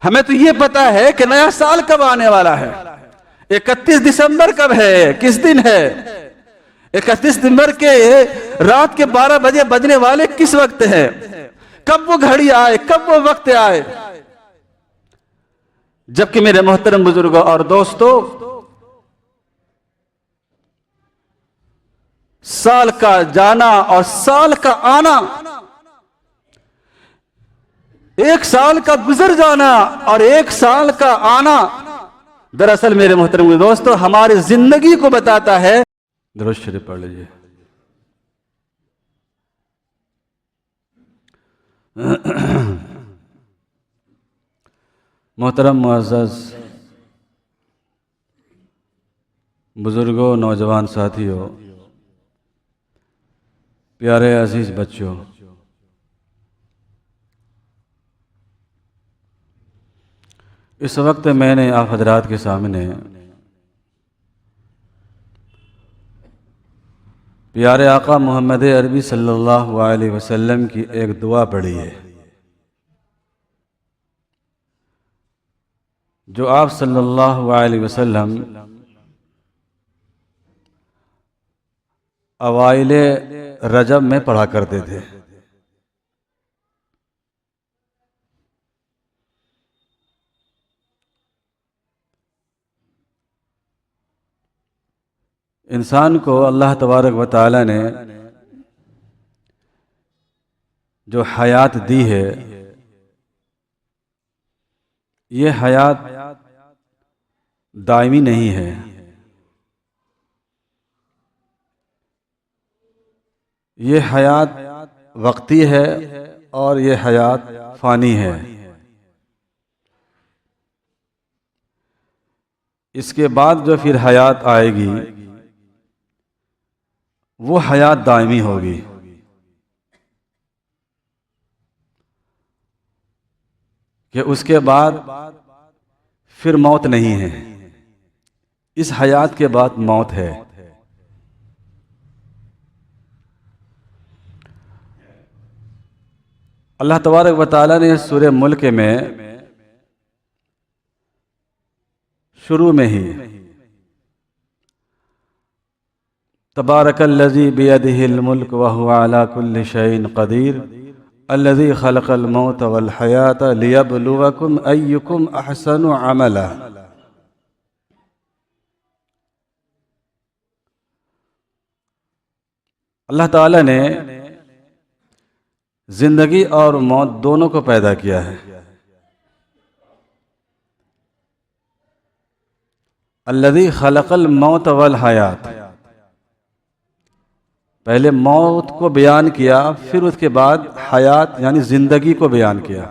हमें तो ये पता है कि नया साल कब आने वाला है। 31 दिसंबर कब है, किस दिन है? 31 दिसंबर के रात के 12 बजे बजने वाले किस वक्त है? कब वो घड़ी आए, कब वो वक्त आए? जबकि मेरे मोहतरम बुजुर्गों और दोस्तों, साल का जाना और साल का आना, एक साल का गुजर जाना और एक साल का आना, दरअसल मेरे मोहतरम दोस्तों हमारी जिंदगी को बताता है। दुरूद शरीफ पढ़ लीजिए। मोहतरम मुअज़्ज़ज़ बुजुर्गों, नौजवान साथियों, प्यारे अजीज बच्चों, इस वक्त मैंने आप हजरात के सामने प्यारे आका मोहम्मद अरबी सल्लल्लाहु अलैहि वसल्लम की एक दुआ पढ़ी है, जो आप सल्लल्लाहु अलैहि वसल्लम अवाइले रजब में पढ़ा करते थे। इंसान को अल्लाह तबारक व तआला ने जो हयात दी है, ये हयात दायमी नहीं है। ये हयात वक्ती है और ये हयात फ़ानी है। इसके बाद जो फिर हयात आएगी वो हयात दायमी होगी। कि उसके बाद फिर मौत नहीं है, इस हयात के बाद मौत है। अल्लाह तबारक व तआला ने सूरह मुल्क में शुरू में ही तबारकल्लज़ी बियदिहिल मुल्क व हुवा अला कुल्लि शैइन क़दीर अल्लज़ी खलक़ल मौत वल हयात लियब्लुवकुम अय्युकुम अहसनु अमला। अल्लाह ताला ने जिंदगी और मौत दोनों को पैदा किया है। अल्लज़ी खलक़ल मौत वल हयात, पहले मौत को बयान किया, फिर उसके बाद हयात यानी जिंदगी को बयान किया।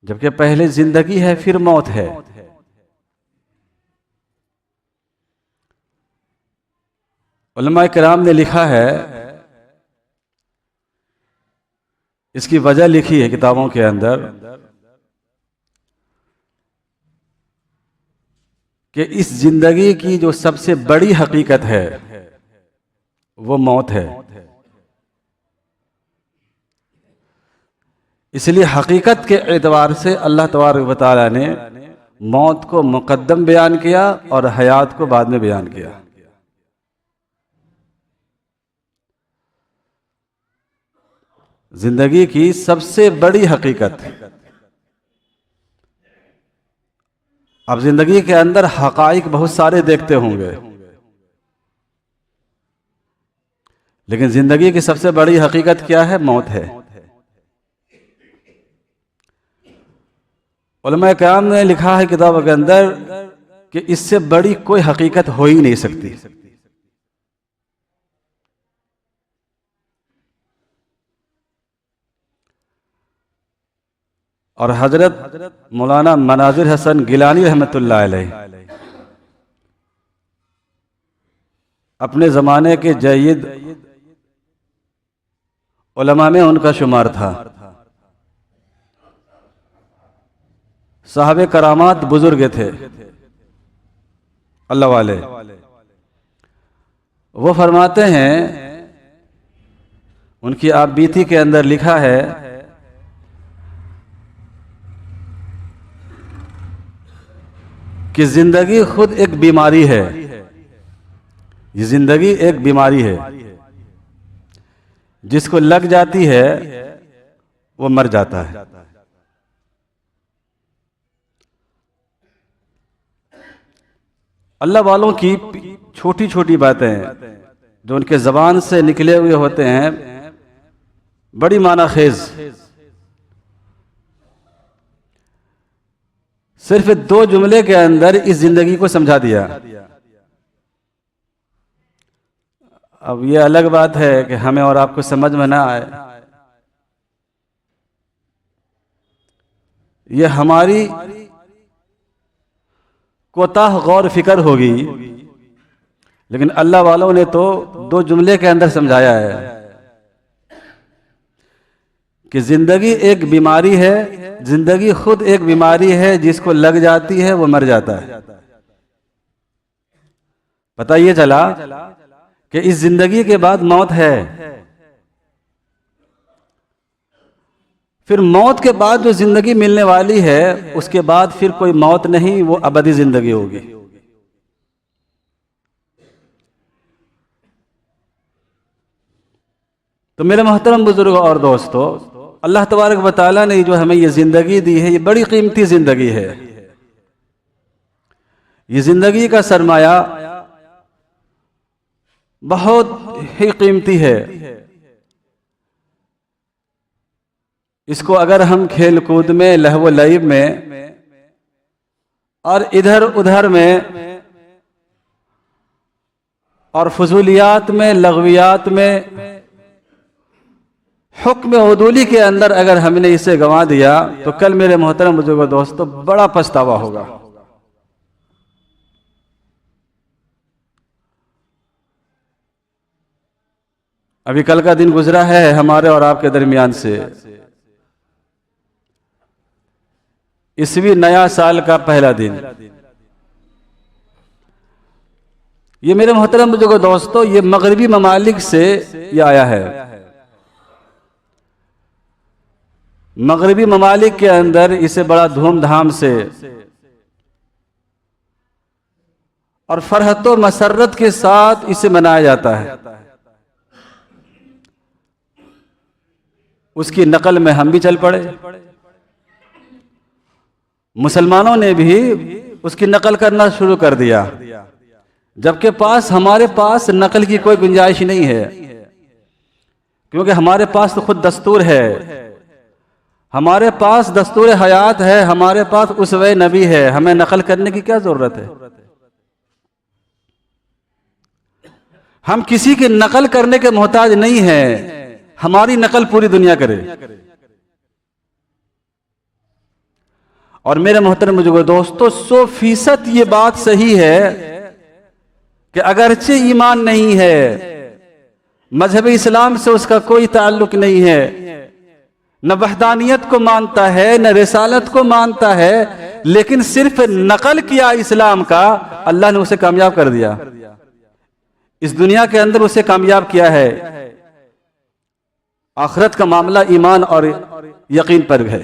जबकि पहले जिंदगी है फिर मौत है। उलमा किराम ने लिखा है, इसकी वजह लिखी है किताबों के अंदर, कि इस जिंदगी की जो सबसे बड़ी हकीकत है वो मौत है। इसलिए हकीकत के एतबार से अल्लाह तबारक व तआला ने मौत को मुकद्दम बयान किया और हयात को बाद में बयान किया। जिंदगी की सबसे बड़ी हकीकत। अब जिंदगी के अंदर हकाइक बहुत सारे देखते होंगे, लेकिन जिंदगी की सबसे बड़ी हकीकत क्या है? मौत है। उलमा किराम ने लिखा है किताब के अंदर कि इससे बड़ी कोई हकीकत हो ही नहीं सकती। और हजरत मौलाना मनाजिर हसन गिलानी रहमतुल्लाह अलैह अपने ज़माने के जय्यद उलमा में उनका शुमार था। साहबे करामात बुजुर्ग थे अल्लाह वाले। वो फरमाते हैं, उनकी आप बीती के अंदर लिखा है कि जिंदगी खुद एक बीमारी है। ये जिंदगी एक बीमारी है, जिसको लग जाती है वो मर जाता है। अल्लाह वालों की छोटी छोटी बातें जो उनके जबान से निकले हुए होते हैं बड़ी माना खेज, सिर्फ 2 जुमले के अंदर इस जिंदगी को समझा दिया। अब ये अलग बात है कि हमें और आपको समझ में ना आए, ये हमारी कोताह गौर फिक्र होगी, लेकिन अल्लाह वालों ने तो 2 जुमले के अंदर समझाया है कि जिंदगी एक बीमारी है, जिंदगी खुद एक बीमारी है, जिसको लग जाती है वो मर जाता है। पता ये चला कि इस जिंदगी के बाद मौत है, फिर मौत के बाद जो जिंदगी मिलने वाली है उसके बाद फिर कोई मौत नहीं, वो अबदी जिंदगी होगी। तो मेरे मोहतरम बुजुर्गों और दोस्तों, अल्लाह तबारक व तआला ने जो हमें ये जिंदगी दी है, ये बड़ी कीमती जिंदगी है। ये जिंदगी का सरमाया बहुत ही कीमती है। इसको अगर हम खेल कूद में, लहव लईब में और इधर उधर में और फजूलियात में, लग़वियात में, हुक्म उदूली के अंदर अगर हमने इसे गंवा दिया तो कल मेरे मोहतरम बुजुर्गों दोस्तों बड़ा पछतावा होगा। अभी कल का दिन गुजरा है हमारे और आपके दरमियान से, ईस्वी नया साल का पहला दिन। ये मेरे मोहतरम बुजुर्गों दोस्तों, ये मगरबी ममालिक से ये आया है। मगरबी ममालिक के अंदर इसे बड़ा धूमधाम से और फरहत व मसरत के साथ इसे मनाया जाता है। उसकी नकल में हम भी चल पड़े, मुसलमानों ने भी उसकी नकल करना शुरू कर दिया, जबकि हमारे पास नकल की कोई गुंजाइश नहीं है, क्योंकि हमारे पास तो खुद दस्तूर है, हमारे पास दस्तूर हयात है, हमारे पास उसवे नबी है। हमें नकल करने की क्या जरूरत है? हम किसी की नकल करने के मोहताज नहीं हैं, हमारी नकल पूरी दुनिया करे। और मेरे मोहतरम बुजुर्गों दोस्तों, 100% ये बात सही है कि अगरचे ईमान नहीं है, मजहब इस्लाम से उसका कोई ताल्लुक नहीं है, न वहदानियत को मानता है, न रिसालत को मानता है, लेकिन सिर्फ नकल किया इस्लाम का, अल्लाह ने उसे कामयाब कर दिया। इस दुनिया के अंदर उसे कामयाब किया है, आखिरत का मामला ईमान और यकीन पर है।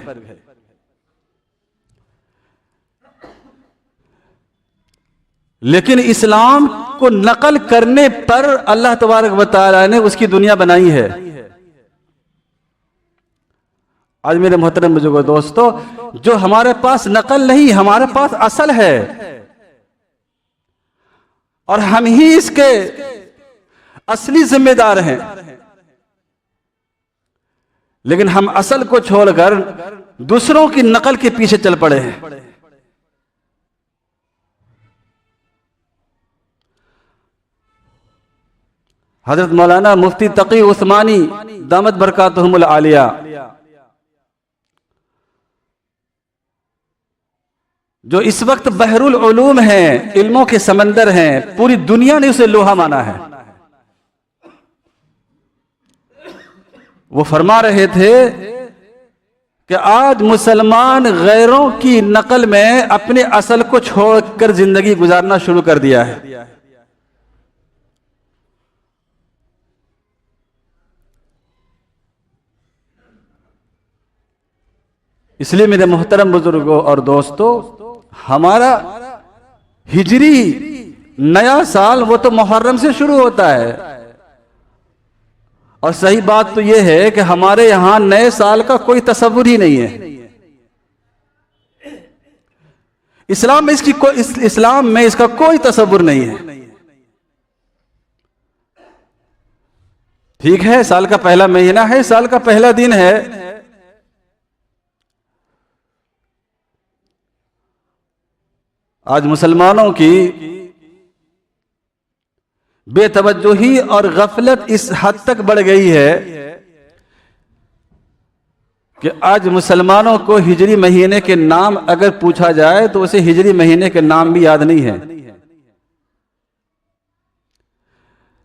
लेकिन इस्लाम को नकल करने पर अल्लाह तबारक व तआला ने उसकी दुनिया बनाई है। आज मेरे मोहतरम बुजुर्गों दोस्तों, जो हमारे पास नकल नहीं, हमारे पास असल है, और हम ही इसके असली जिम्मेदार हैं। लेकिन हम असल को छोड़कर दूसरों की नकल के पीछे चल पड़े हैं। हजरत मौलाना मुफ्ती तकी उस्मानी दामत बरकातहुमुल आलिया, जो इस वक्त बहरुल उलूम हैं, इल्मों के समंदर हैं, पूरी दुनिया ने उसे लोहा माना है, वो फरमा रहे थे कि आज मुसलमान गैरों की नकल में अपने असल को छोड़कर जिंदगी गुजारना शुरू कर दिया है। इसलिए मेरे मोहतरम बुजुर्गों और दोस्तों, हमारा हिजरी नया साल वो तो मुहर्रम से शुरू होता है। और सही बात तो यह है कि हमारे यहां नए साल का कोई तस्वुर ही नहीं है। इस्लाम में इसका कोई तस्वुर नहीं है। ठीक है, साल का पहला महीना है, साल का पहला दिन है, आज मुसलमानों की बेतवज्जोही और गफलत इस हद तक बढ़ गई है कि आज मुसलमानों को हिजरी महीने के नाम अगर पूछा जाए तो उसे हिजरी महीने के नाम भी याद नहीं है।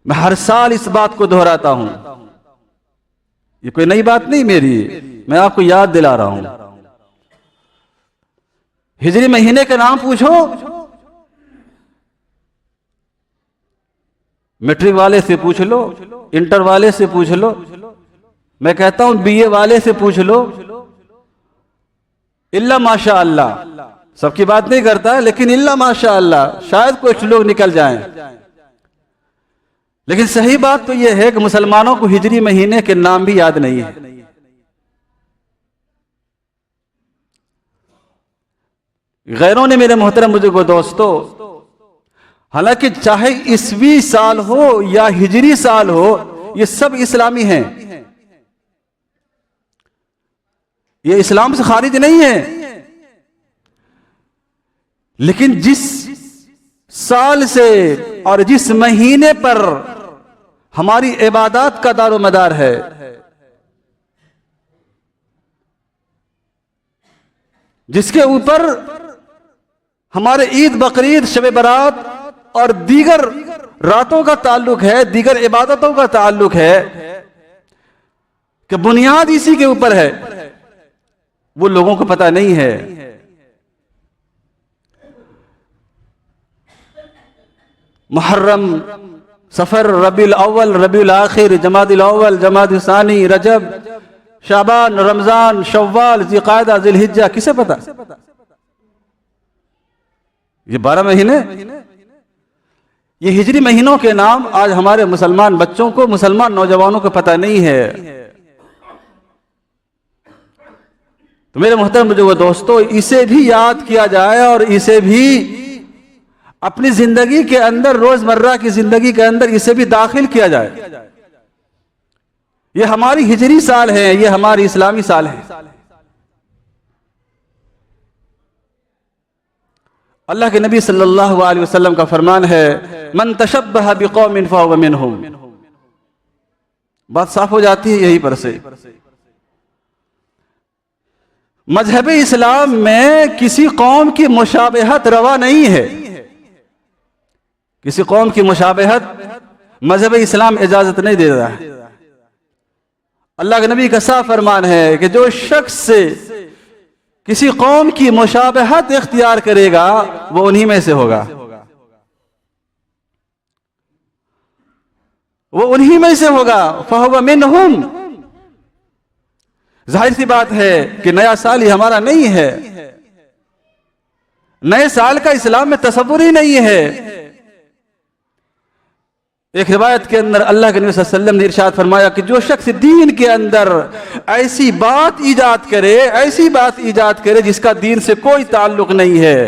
मैं हर साल इस बात को दोहराता हूं, ये कोई नई बात नहीं मेरी, मैं आपको याद दिला रहा हूं। हिजरी महीने का नाम पूछो, मैट्रिक वाले से पूछ लो, इंटर वाले से पूछ लो, मैं कहता हूं बीए वाले से पूछ लो, इल्ला माशा अल्लाह, सबकी बात नहीं करता है लेकिन इल्ला माशा अल्लाह शायद कुछ लोग निकल जाएं। लेकिन सही बात तो यह है कि मुसलमानों को हिजरी महीने के नाम भी याद नहीं है। गैरों ने मेरे मोहतरम बुजुर्गों दोस्तों, हालांकि चाहे ईसवी साल हो या हिजरी साल हो, ये सब इस्लामी हैं, ये इस्लाम से खारिज नहीं है। लेकिन जिस साल से और जिस महीने पर हमारी इबादत का दारोमदार है, जिसके ऊपर हमारे ईद बकरीद शब बरात और दीगर रातों का ताल्लुक है, दीगर इबादतों का ताल्लुक है, कि बुनियाद इसी के ऊपर है, वो लोगों को पता नहीं है। मुहर्रम, सफर, रबीउल अव्वल, रबीउल आखिर, जमादिल अव्वल, जमादिल सानी, रजब, शाबान, रमजान, शव्वाल, ज़िलक़ादा, ज़िलहिज्जा, किसे पता? ये 12 महीने, ये हिजरी महीनों के नाम आज हमारे मुसलमान बच्चों को, मुसलमान नौजवानों को पता नहीं है। तो मेरे मोहतरम जो दोस्तों, इसे भी याद किया जाए और इसे भी अपनी जिंदगी के अंदर, रोजमर्रा की जिंदगी के अंदर इसे भी दाखिल किया जाए। ये हमारी हिजरी साल है, ये हमारी इस्लामी साल है। अल्लाह के नबी सल्लल्लाहु अलैहि वसल्लम का फरमान है, मन तशब्बह बिकौमिन फहुव मिनहुम। बात साफ हो जाती है यहीं पर से। मजहब इस्लाम में किसी कौम की मुशाबहत रवा नहीं है, किसी कौम की मुशाबहत मजहब इस्लाम इजाजत नहीं दे रहा है। अल्लाह के नबी का साफ फरमान है कि जो शख्स से किसी कौम की मुशाबहत इख्तियार करेगा वो उन्हीं में से होगा, वो उन्हीं में से होगा। फहुव मिनहुम। जाहिर सी बात है कि नया साल ही हमारा नहीं है, नए साल का इस्लाम में तसव्वुर ही नहीं है। एक रिवायत के अंदर अल्लाह के नबी सल्लल्लाहु अलैहि वसल्लम ने इरशाद फरमाया कि जो शख्स दीन के अंदर ऐसी बात ईजाद करे जिसका दीन से कोई ताल्लुक नहीं है,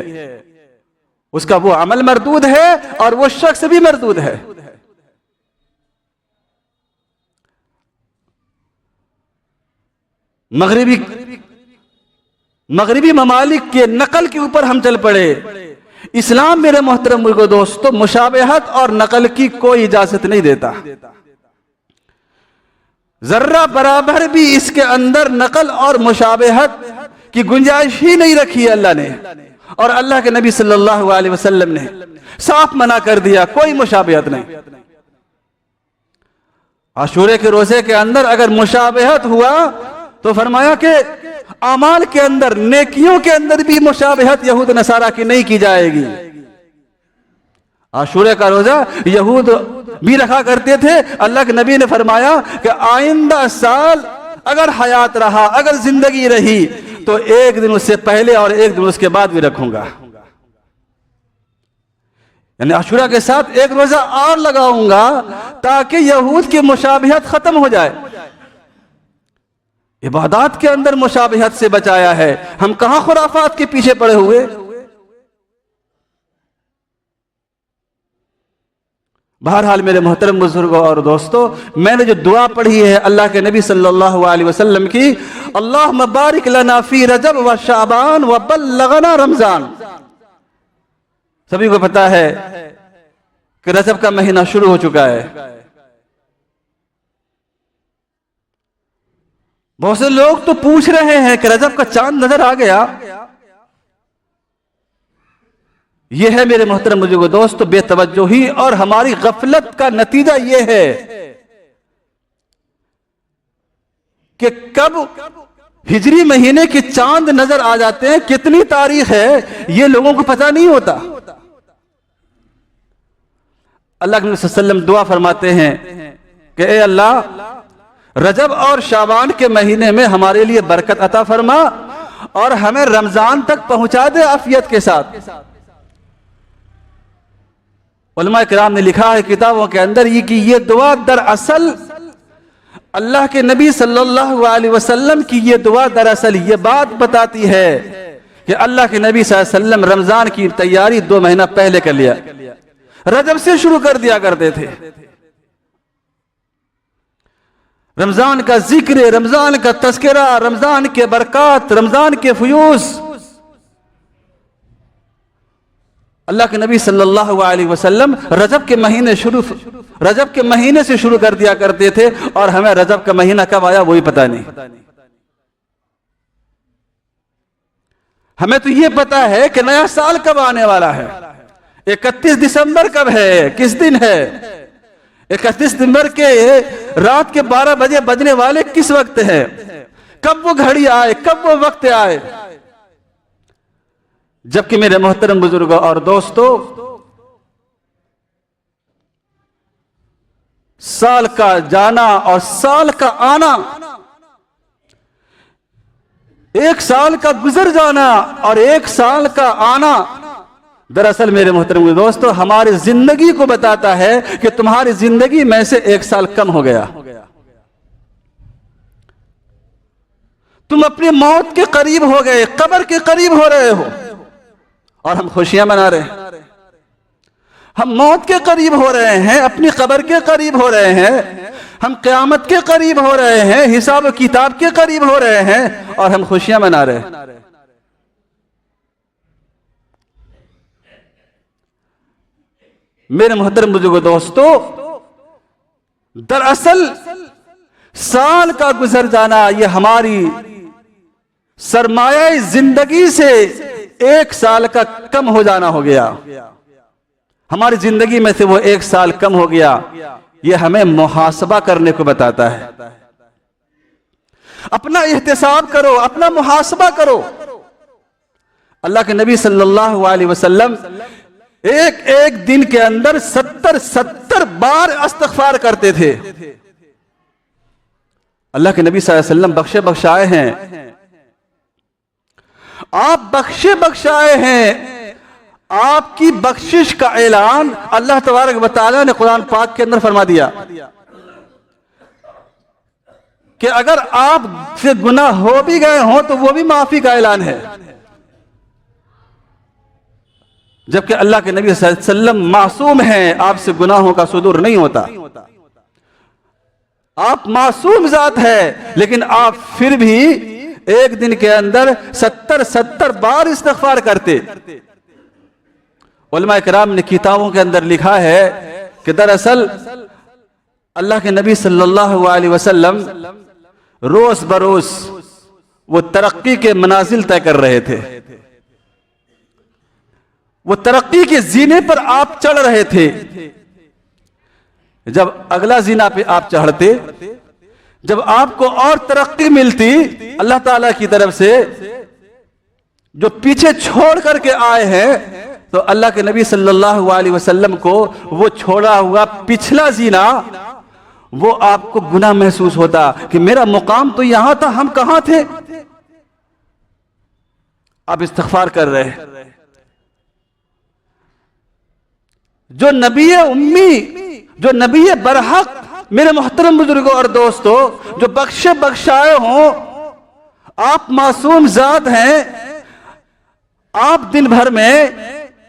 उसका वो अमल मरदूद है और वो शख्स भी मरदूद है। मगरिबी ममालिक के नकल के ऊपर हम चल पड़े। इस्लाम मेरे मोहतरम दोस्तों मुशाबहत और नकल की कोई इजाजत नहीं देता। जर्रा बराबर भी इसके अंदर नकल और मुशाबहत की गुंजाइश ही नहीं रखी है अल्लाह ने, और अल्लाह के नबी सल्लल्लाहु अलैहि वसल्लम ने साफ मना कर दिया, कोई मुशाबहत नहीं। आशूरे के रोजे के अंदर अगर मुशाबहत हुआ तो फरमाया कि अमाल के अंदर, नेकियों के अंदर भी मुशाबहत यहूद नसारा की नहीं की जाएगी। आशूरे का रोजा यहूद भी रखा करते थे। अल्लाह के नबी ने फरमाया कि आइंदा साल अगर हयात रहा, अगर जिंदगी रही तो एक दिन उससे पहले और एक दिन उसके बाद भी रखूंगा। यानी आशूरा के साथ एक रोजा और लगाऊंगा ताकि यहूद की मुशाबिहत खत्म हो जाए। इबादत के अंदर मुशाबिहत से बचाया है, हम कहां खुराफात के पीछे पड़े हुए। बहरहाल मेरे मोहतरम बुजुर्गों और दोस्तों, मैंने जो दुआ पढ़ी है अल्लाह के नबी सल्लल्लाहु अलैहि वसल्लम की, अल्लाहुम्मा बारिक लना फी रजब व शाबान व बल्लगना रमजान। सभी को पता है कि रजब का महीना शुरू हो चुका है। बहुत से लोग तो पूछ रहे हैं कि रजब का चांद नजर आ गया। यह है मेरे मोहतरम बुजुर्गों दोस्तों बेतवज्जोही और हमारी गफलत का नतीजा यह है कि कब हिजरी महीने के चांद नजर आ जाते हैं, कितनी तारीख है, यह लोगों को पता नहीं होता। अल्लाह के नबी सल्लल्लाहु अलैहि वसल्लम दुआ फरमाते हैं कि ए अल्लाह, रजब और शाबान के महीने में हमारे लिए बरकत अता फरमा और हमें रमजान तक पहुंचा दे आफियत के साथ। उलमा किराम ने लिखा है किताबों के अंदर ये कि ये दुआ दरअसल अल्लाह के नबी सल्लल्लाहु अलैहि वसल्लम की ये दुआ दरअसल ये बात बताती है कि अल्लाह के नबी सल्लल्लाहु अलैहि वसल्लम रमजान की तैयारी 2 महीना पहले कर लिया, रजब से शुरू कर दिया करते थे। रमजान का जिक्र, रमजान का तस्करा, रमजान के बरकत, रमजान के फयूज अल्लाह के नबी सल्लल्लाहु अलैहि वसल्लम रजब के महीने से शुरू कर दिया करते थे और हमें रजब का महीना कब आया वही पता नहीं। हमें तो ये पता है कि नया साल कब आने वाला है। 31 दिसंबर कब है, किस दिन है? 31 दिसंबर के रात के 12 बजे बजने वाले किस वक्त है? कब वो घड़ी आए, कब वो वक्त आए? जबकि मेरे मोहतरम बुजुर्गों और दोस्तों, साल का जाना और साल का आना, एक साल का गुजर जाना और एक साल का आना दरअसल मेरे मोहतरम दोस्तों हमारी जिंदगी को बताता है कि तुम्हारी जिंदगी में से 1 साल कम हो गया। तुम अपनी मौत के करीब हो गए, कब्र के करीब हो रहे हो और हम खुशियां मना रहे हैं। हम मौत के करीब हो रहे हैं, अपनी कब्र के करीब हो रहे हैं, हम क़यामत के करीब हो रहे हैं, हिसाब किताब के करीब हो रहे हैं और हम खुशियां मना रहे हैं। मेरे मोहतरम बुजुर्गों दोस्तों, दरअसल साल का गुजर जाना यह हमारी सरमाया जिंदगी से 1 साल का कम हो जाना हो गया। हमारी जिंदगी में से वो 1 साल कम हो गया। यह हमें मुहासबा करने को बताता है। अपना एहतिसाब करो, अपना मुहासबा करो। अल्लाह के नबी सल्लल्लाहु अलैहि वसल्लम एक दिन के अंदर 70 बार इस्तिग़फ़ार करते थे। अल्लाह के नबी सल्लल्लाहु अलैहि वसल्लम बख्शे बख्शाए हैं, आप बख्शे बख्शाए हैं। आपकी बख्शिश का ऐलान अल्लाह तबारक व तआला ने कुरान पाक के अंदर फरमा दिया कि अगर आप से गुनाह हो भी गए हो तो वो भी माफी का ऐलान है। जबकि अल्लाह के नबी सल्लल्लाहु अलैहि वसल्लम मासूम हैं, आपसे गुनाहों का सुदूर नहीं होता। आप मासूम जात है, लेकिन आप फिर भी एक दिन के अंदर 70 बार इस्तिग़फ़ार करते। उलमा किराम ने किताबों के अंदर लिखा है कि दरअसल अल्लाह के नबी सल्लल्लाहु अलैहि वसल्लम रोज बरोज वो तरक्की के मनाजिल तय कर रहे थे। वो तरक्की के जीने पर आप चढ़ रहे थे। जब अगला जीना पे आप चढ़ते, जब आपको और तरक्की मिलती अल्लाह ताला की तरफ से, जो पीछे छोड़ करके आए हैं, तो अल्लाह के नबी सल्लल्लाहु अलैहि वसल्लम को वो छोड़ा हुआ पिछला जीना, वो आपको गुनाह महसूस होता कि मेरा मुकाम तो यहां था, हम कहां थे। आप इस्तिग़फ़ार कर रहे हैं। जो नबी उम्मी, जो नबी बरहक, मेरे मोहतरम बुजुर्गों और दोस्तों, जो बख्शे बख्शाए हों, आप मासूम जात हैं, आप दिन भर में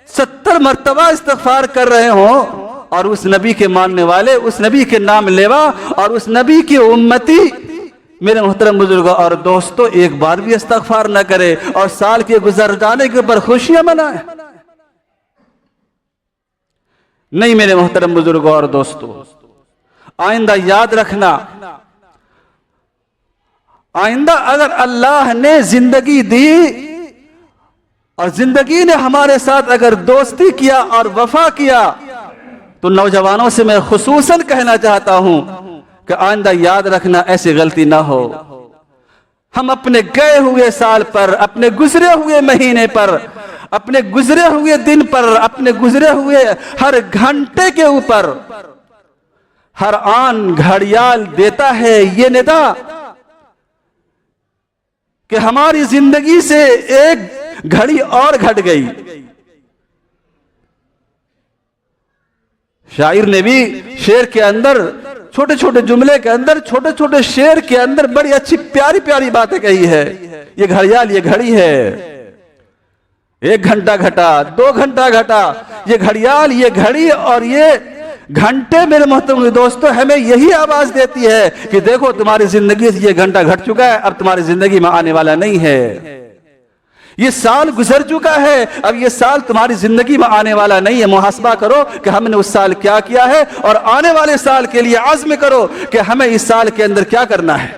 70 मर्तबा इस्तिग़फ़ार कर रहे हो और उस नबी के मानने वाले, उस नबी के नाम लेवा और उस नबी की उम्मती मेरे मोहतरम बुजुर्गों और दोस्तों एक बार भी इस्तिग़फ़ार न करे और साल के गुजर जाने के ऊपर खुशियां मनाए। नहीं मेरे मोहतरम बुजुर्गों और दोस्तों, आइंदा याद रखना, आइंदा अगर अल्लाह ने जिंदगी दी और जिंदगी ने हमारे साथ अगर दोस्ती किया और वफा किया, तो नौजवानों से मैं खुसूसन कहना चाहता हूं कि आइंदा याद रखना ऐसी गलती ना हो। हम अपने गए हुए साल पर, अपने गुजरे हुए महीने पर, अपने गुजरे हुए दिन पर, अपने गुजरे हुए हर घंटे के ऊपर हर आन घड़ियाल देता है ये निदा कि हमारी जिंदगी से एक घड़ी और घट गई। शायर ने भी शेर के अंदर, छोटे छोटे जुमले के अंदर, छोटे छोटे शेर के अंदर बड़ी अच्छी प्यारी प्यारी बातें कही है। ये घड़ियाल, ये घड़ी है, 1 घंटा घटा, 2 घंटा घटा, ये घड़ियाल, ये घड़ी और ये घंटे मेरे मोहतरम दोस्तों हमें यही आवाज देती है कि देखो तुम्हारी जिंदगी से ये घंटा घट चुका है, अब तुम्हारी जिंदगी में आने वाला नहीं है। ये साल गुजर चुका है, अब ये साल तुम्हारी जिंदगी में आने वाला नहीं है। मुहासबा करो कि हमने उस साल क्या किया है और आने वाले साल के लिए आज़्म करो कि हमें इस साल के अंदर क्या करना है।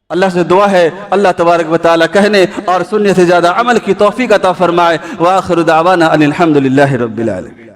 अल्लाह से दुआ है अल्लाह तबारक व तआला कहने और सुनने से ज्यादा अमल की तौफीक अता फरमाए। व आखिरु दावाना अनिल हम्दुलिल्लाहि रब्बिल आलमीन।